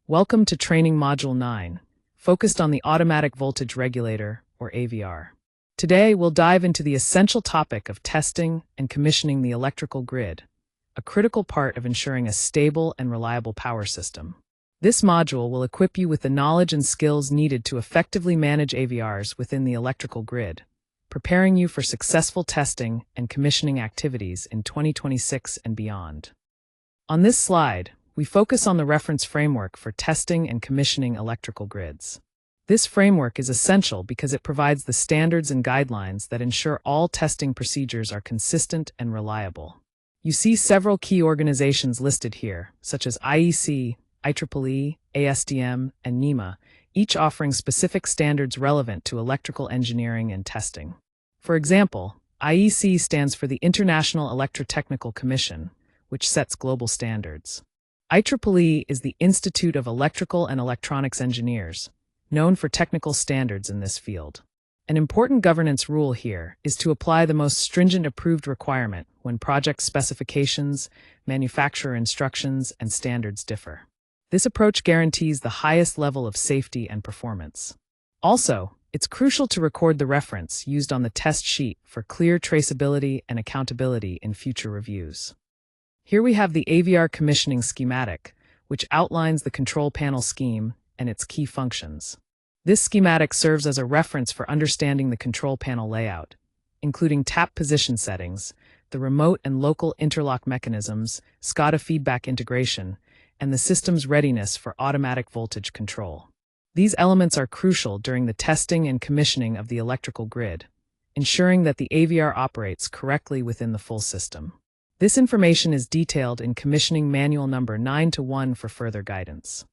Welcome to Training Module 9, focused on the Automatic Voltage Regulator, or AVR. Today, we'll dive into the essential topic of testing and commissioning the electrical grid, a critical part of ensuring a stable and reliable power system. This module will equip you with the knowledge and skills needed to effectively manage AVRs within the electrical grid, preparing you for successful testing and commissioning activities in 2026 and beyond. On this slide, we focus on the reference framework for testing and commissioning electrical grids. This framework is essential because it provides the standards and guidelines that ensure all testing procedures are consistent and reliable. You see several key organizations listed here, such as IEC, IEEE, ASTM, and NEMA, each offering specific standards relevant to electrical engineering and testing. For example, IEC stands for the International Electrotechnical Commission, which sets global standards. IEEE is the Institute of Electrical and Electronics Engineers, known for technical standards in this field. An important governance rule here is to apply the most stringent approved requirement when project specifications, manufacturer instructions, and standards differ. This approach guarantees the highest level of safety and performance. Also, it's crucial to record the reference used on the test sheet for clear traceability and accountability in future reviews. Here we have the AVR commissioning schematic, which outlines the control panel scheme and its key functions. This schematic serves as a reference for understanding the control panel layout, including tap position settings, the remote and local interlock mechanisms, SCADA feedback integration, and the system's readiness for automatic voltage control. These elements are crucial during the testing and commissioning of the electrical grid, ensuring that the AVR operates correctly within the full system. This information is detailed in Commissioning Manual number 9-1 for further guidance.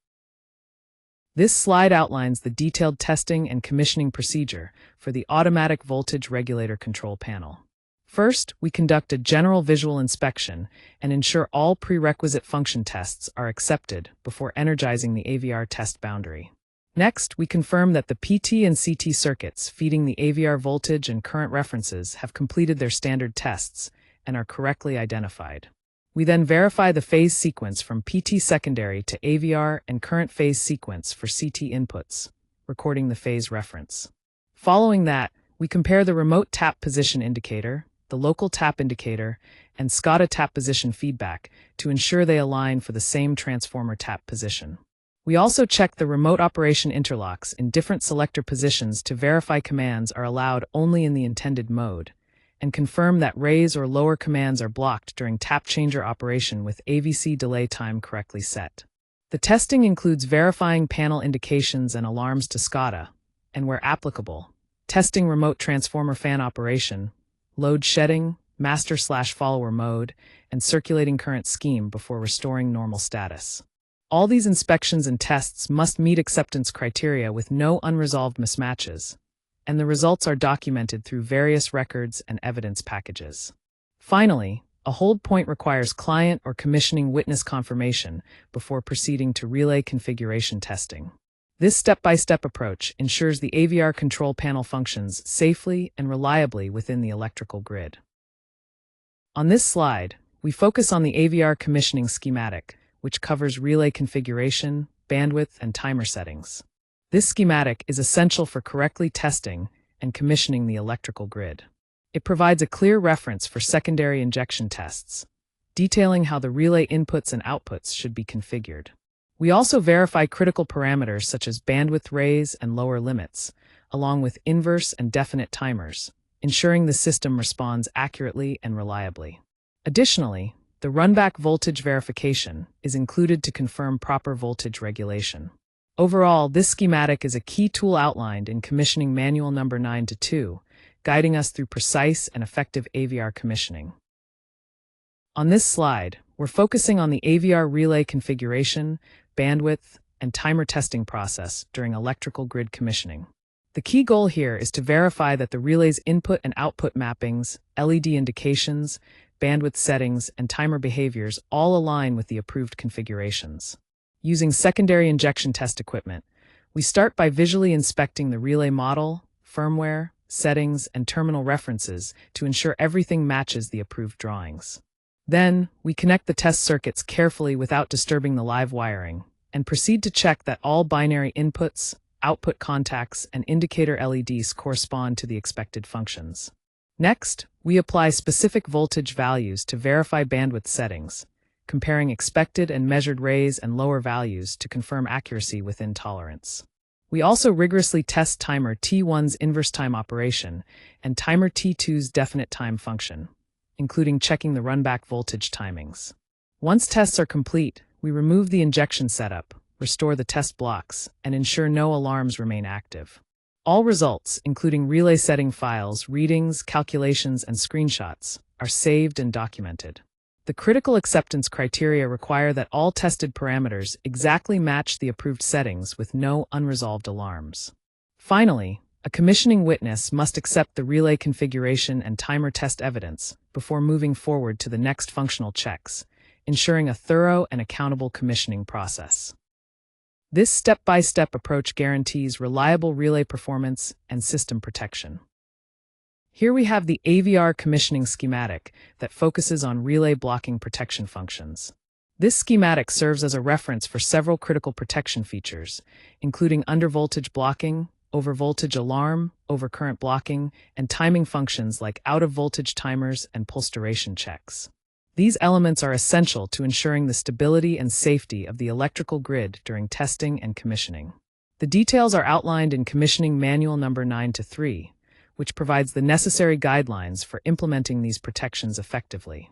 This slide outlines the detailed testing and commissioning procedure for the Automatic Voltage Regulator control panel. First, we conduct a general visual inspection and ensure all prerequisite function tests are accepted before energizing the AVR test boundary. Next, we confirm that the PT and CT circuits feeding the AVR voltage and current references have completed their standard tests and are correctly identified. We then verify the phase sequence from PT secondary to AVR and current phase sequence for CT inputs, recording the phase reference. Following that, we compare the remote tap position indicator, the local tap indicator, and SCADA tap position feedback to ensure they align for the same transformer tap position. We also check the remote operation interlocks in different selector positions to verify commands are allowed only in the intended mode, and confirm that raise or lower commands are blocked during tap changer operation with AVC delay time correctly set. The testing includes verifying panel indications and alarms to SCADA, and where applicable, testing remote transformer fan operation, load shedding, master/follower mode, and circulating current scheme before restoring normal status. All these inspections and tests must meet acceptance criteria with no unresolved mismatches, and the results are documented through various records and evidence packages. Finally, a hold point requires client or commissioning witness confirmation before proceeding to relay configuration testing. This step-by-step approach ensures the AVR control panel functions safely and reliably within the electrical grid. On this slide, we focus on the AVR commissioning schematic, which covers relay configuration, bandwidth, and timer settings. This schematic is essential for correctly testing and commissioning the electrical grid. It provides a clear reference for secondary injection tests, detailing how the relay inputs and outputs should be configured. We also verify critical parameters such as bandwidth raise and lower limits, along with inverse and definite timers, ensuring the system responds accurately and reliably. Additionally, the runback-voltage verification is included to confirm proper voltage regulation. Overall, this schematic is a key tool outlined in Commissioning Manual number 9-2, guiding us through precise and effective AVR commissioning. On this slide, we're focusing on the AVR relay configuration, bandwidth, and timer testing process during electrical grid commissioning. The key goal here is to verify that the relay's input and output mappings, LED indications, bandwidth settings, and timer behaviors all align with the approved configurations. Using secondary injection test equipment, we start by visually inspecting the relay model, firmware, settings, and terminal references to ensure everything matches the approved drawings. Then, we connect the test circuits carefully without disturbing the live wiring, and proceed to check that all binary inputs, output contacts, and indicator LEDs correspond to the expected functions. Next, we apply specific voltage values to verify bandwidth settings, comparing expected and measured raise and lower values to confirm accuracy within tolerance. We also rigorously test timer T1's inverse time operation and timer T2's definite time function, including checking the runback voltage timings. Once tests are complete, we remove the injection setup, restore the test blocks, and ensure no alarms remain active. All results, including relay setting files, readings, calculations, and screenshots, are saved and documented. The critical acceptance criteria require that all tested parameters exactly match the approved settings with no unresolved alarms. Finally, a commissioning witness must accept the relay configuration and timer test evidence before moving forward to the next functional checks, ensuring a thorough and accountable commissioning process. This step-by-step approach guarantees reliable relay performance and system protection. Here we have the AVR commissioning schematic that focuses on relay blocking protection functions. This schematic serves as a reference for several critical protection features, including undervoltage blocking, overvoltage alarm, overcurrent blocking, and timing functions like out-of-voltage timers and pulse duration checks. These elements are essential to ensuring the stability and safety of the electrical grid during testing and commissioning. The details are outlined in Commissioning Manual Number 9-3, which provides the necessary guidelines for implementing these protections effectively.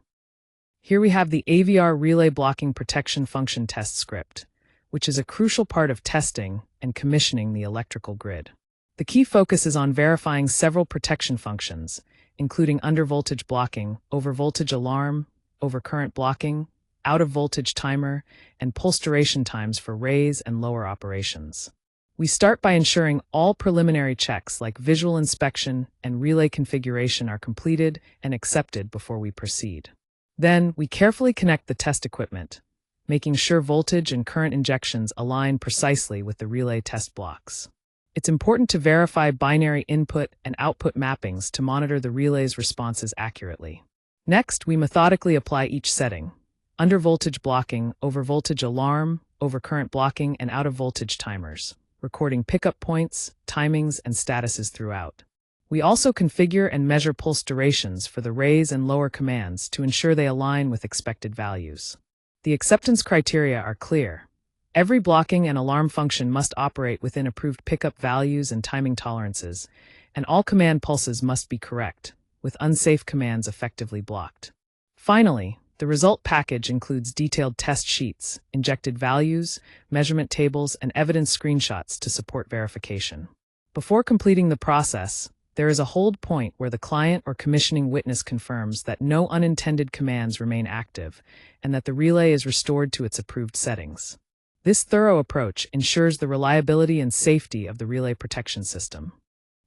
Here we have the AVR Relay Blocking Protection Function Test Script, which is a crucial part of testing and commissioning the electrical grid. The key focus is on verifying several protection functions, including undervoltage blocking, overvoltage alarm, overcurrent blocking, out-of-voltage timer, and pulse duration times for raise and lower operations. We start by ensuring all preliminary checks like visual inspection and relay configuration are completed and accepted before we proceed. Then, we carefully connect the test equipment, making sure voltage and current injections align precisely with the relay test blocks. It's important to verify binary input and output mappings to monitor the relay's responses accurately. Next, we methodically apply each setting: undervoltage blocking, overvoltage alarm, overcurrent blocking, and out-of-voltage timers, recording pickup points, timings, and statuses throughout. We also configure and measure pulse durations for the raise and lower commands to ensure they align with expected values. The acceptance criteria are clear. Every blocking and alarm function must operate within approved pickup values and timing tolerances, and all command pulses must be correct, with unsafe commands effectively blocked. Finally, the result package includes detailed test sheets, injected values, measurement tables, and evidence screenshots to support verification. Before completing the process, there is a hold point where the client or commissioning witness confirms that no unintended commands remain active and that the relay is restored to its approved settings. This thorough approach ensures the reliability and safety of the relay protection system.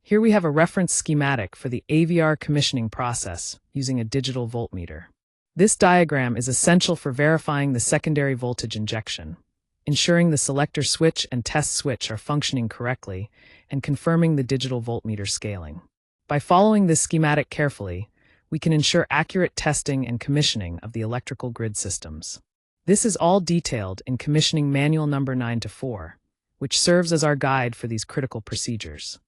Here we have a reference schematic for the AVR commissioning process using a digital voltmeter. This diagram is essential for verifying the secondary voltage injection, ensuring the selector switch and test switch are functioning correctly, and confirming the digital voltmeter scaling. By following this schematic carefully, we can ensure accurate testing and commissioning of the electrical grid systems. This is all detailed in Commissioning Manual Number 9-4, which serves as our guide for these critical procedures.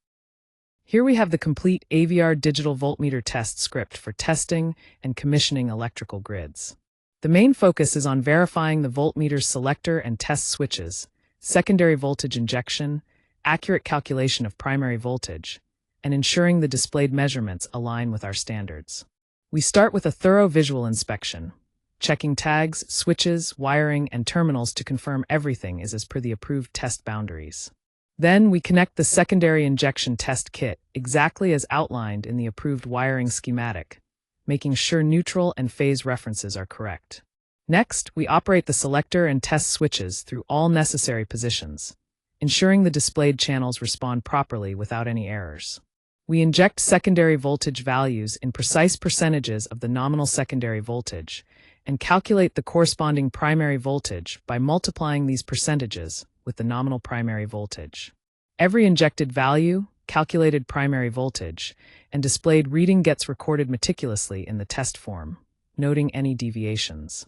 Here we have the complete AVR digital voltmeter test script for testing and commissioning electrical grids. The main focus is on verifying the voltmeter's selector and test switches, secondary voltage injection, accurate calculation of primary voltage, and ensuring the displayed measurements align with our standards. We start with a thorough visual inspection, checking tags, switches, wiring, and terminals to confirm everything is as per the approved test boundaries. Then we connect the secondary injection test kit exactly as outlined in the approved wiring schematic, making sure neutral and phase references are correct. Next, we operate the selector and test switches through all necessary positions, ensuring the displayed channels respond properly without any errors. We inject secondary voltage values in precise percentages of the nominal secondary voltage and calculate the corresponding primary voltage by multiplying these percentages with the nominal primary voltage. Every injected value, calculated primary voltage, and displayed reading gets recorded meticulously in the test form, noting any deviations.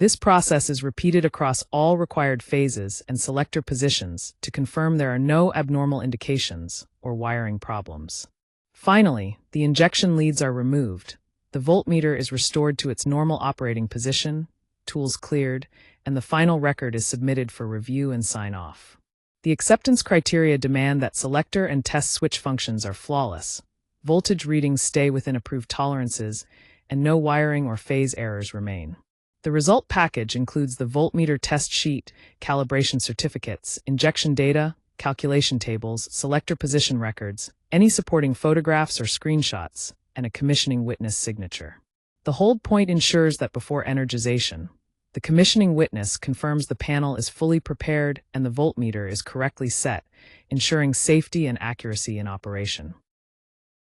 This process is repeated across all required phases and selector positions to confirm there are no abnormal indications or wiring problems. Finally, the injection leads are removed, the voltmeter is restored to its normal operating position, tools cleared, and the final record is submitted for review and sign-off. The acceptance criteria demand that selector and test switch functions are flawless, voltage readings stay within approved tolerances, and no wiring or phase errors remain. The result package includes the voltmeter test sheet, calibration certificates, injection data, calculation tables, selector position records, any supporting photographs or screenshots, and a commissioning witness signature. The hold point ensures that before energization, the commissioning witness confirms the panel is fully prepared and the voltmeter is correctly set, ensuring safety and accuracy in operation.